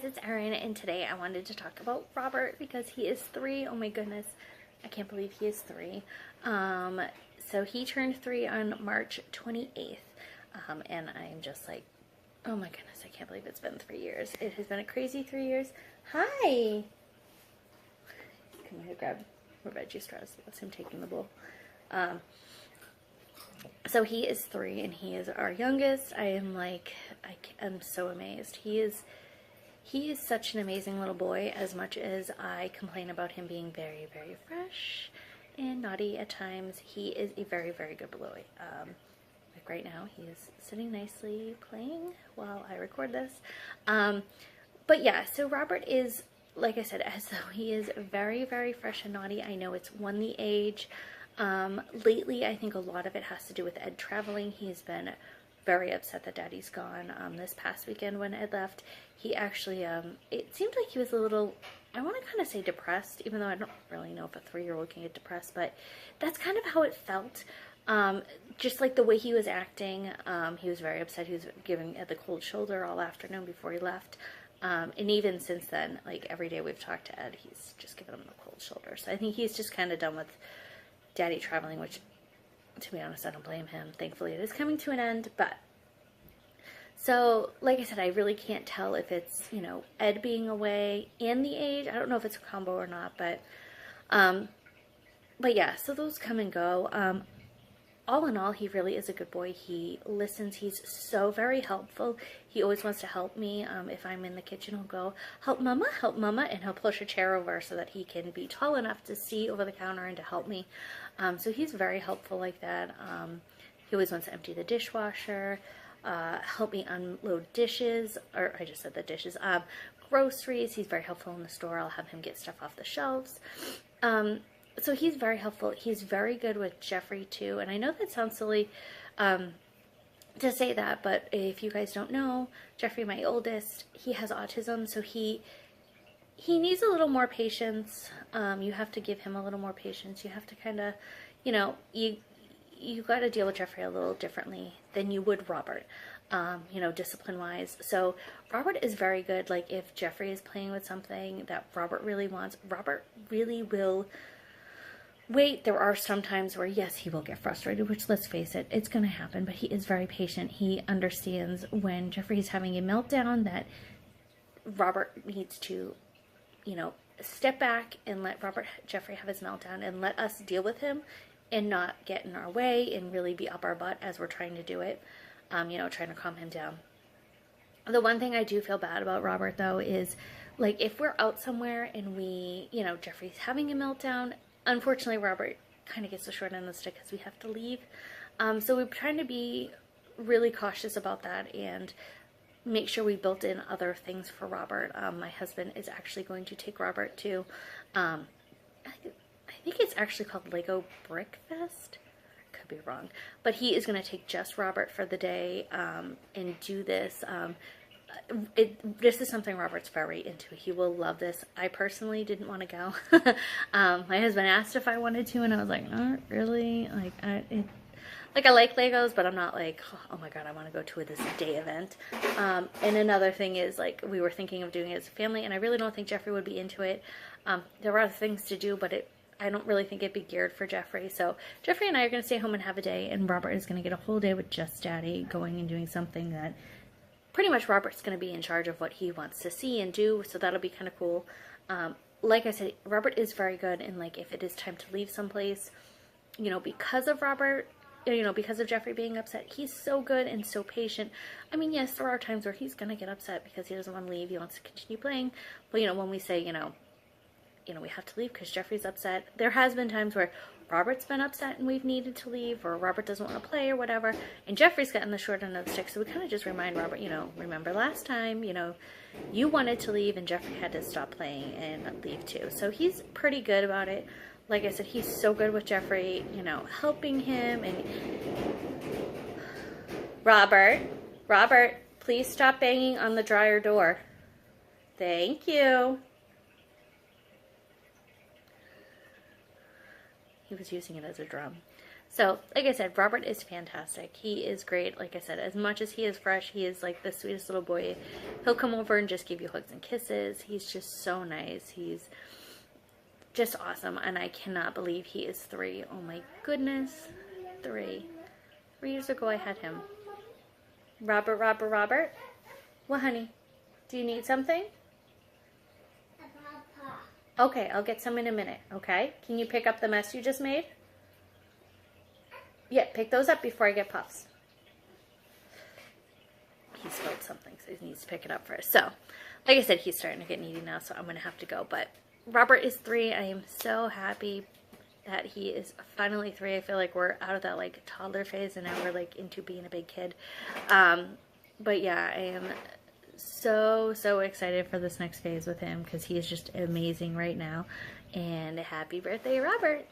guys, it's Erin, and today I wanted to talk about Robert because he is 3. Oh my goodness, I can't believe he is 3. So he turned 3 on March 28th, and I'm just like, oh my goodness, I can't believe it's been 3 years. It has been a crazy 3 years. Hi! Come here, grab more veggie straws. That's him taking the bowl. So he is 3 and he is our youngest. I am so amazed. He is such an amazing little boy, as much as I complain about him being very, very fresh and naughty at times. He is a very, very good boy. Like right now, he is sitting nicely playing while I record this. But yeah, so Robert is, like I said, as though he is very, very fresh and naughty. I know it's the age. Lately, I think a lot of it has to do with Ed traveling. He's been very upset that Daddy's gone. This past weekend when Ed left, he actually, it seemed like he was a little, I want to kind of say depressed, even though I don't really know if a 3-year-old can get depressed, but that's kind of how it felt. Just like the way he was acting, he was very upset. He was giving Ed the cold shoulder all afternoon before he left. And even since then, like every day we've talked to Ed, he's just given him the cold shoulder. So I think he's just kind of done with Daddy traveling, which, to be honest, I don't blame him. Thankfully, it is coming to an end, but so, like I said, I really can't tell if it's, Ed being away and the age. I don't know if it's a combo or not, but yeah, so those come and go. All in all, he really is a good boy. He listens. He's so very helpful. He always wants to help me. If I'm in the kitchen, he'll go, help mama, and he'll push a chair over so that he can be tall enough to see over the counter and to help me. So he's very helpful like that. He always wants to empty the dishwasher, help me unload dishes, or I just said the dishes, groceries. He's very helpful in the store. I'll have him get stuff off the shelves. So he's very helpful. He's very good with Jeffrey too. And I know that sounds silly to say that, but if you guys don't know, Jeffrey, my oldest, he has autism, so he needs a little more patience. You have to give him a little more patience. You have to kind of, you got to deal with Jeffrey a little differently than you would Robert, discipline-wise. So Robert is very good. Like if Jeffrey is playing with something that Robert really wants, Robert really will wait. There are some times where, yes, he will get frustrated, which, let's face it, it's going to happen, but he is very patient. He understands when Jeffrey is having a meltdown that Robert needs to, step back and let Jeffrey have his meltdown and let us deal with him and not get in our way and really be up our butt as we're trying to do it, trying to calm him down. The one thing I do feel bad about Robert, though, is, like, if we're out somewhere and we, Jeffrey's having a meltdown, unfortunately, Robert kind of gets the short end of the stick because we have to leave. So we're trying to be really cautious about that and make sure we built in other things for Robert. My husband is actually going to take Robert to, I think it's actually called Lego Brick Fest. Could be wrong. But he is going to take just Robert for the day and do this. This is something Robert's very into. He will love this. I personally didn't want to go. My husband asked if I wanted to, and I was like, not really. I like Legos, but I'm not like, oh my god, I want to go to this day event. And another thing is, like, we were thinking of doing it as a family, and I really don't think Jeffrey would be into it. There are other things to do, but I don't really think it'd be geared for Jeffrey. So Jeffrey and I are going to stay home and have a day, and Robert is going to get a whole day with just Daddy, going and doing something that pretty much Robert's going to be in charge of what he wants to see and do, so that'll be kind of cool. Like I said, Robert is very good, and like if it is time to leave someplace, because of Robert, because of Jeffrey being upset, he's so good and so patient. I mean, yes, there are times where he's going to get upset because he doesn't want to leave, he wants to continue playing, but when we say, we have to leave because Jeffrey's upset, there has been times where Robert's been upset and we've needed to leave, or Robert doesn't want to play or whatever, and Jeffrey's gotten the short end of the stick, so we kind of just remind Robert, remember last time, you wanted to leave and Jeffrey had to stop playing and leave too. So he's pretty good about it. Like I said, he's so good with Jeffrey, helping him. And Robert, please stop banging on the dryer door. Thank you. He was using it as a drum. So, like I said, Robert is fantastic. He is great. Like I said, as much as he is fresh, he is like the sweetest little boy. He'll come over and just give you hugs and kisses. He's just so nice. He's just awesome. And I cannot believe he is 3. Oh my goodness. 3. 3 years ago I had him. Robert, Robert, Robert. What, honey? Do you need something? Okay, I'll get some in a minute, okay? Can you pick up the mess you just made? Yeah, pick those up before I get puffs. He spilled something, so he needs to pick it up first. So, like I said, he's starting to get needy now, so I'm going to have to go. But Robert is 3. I am so happy that he is finally 3. I feel like we're out of that, like, toddler phase, and now we're, like, into being a big kid. But, yeah, I am so excited for this next phase with him because he is just amazing right now. And happy birthday, Robert!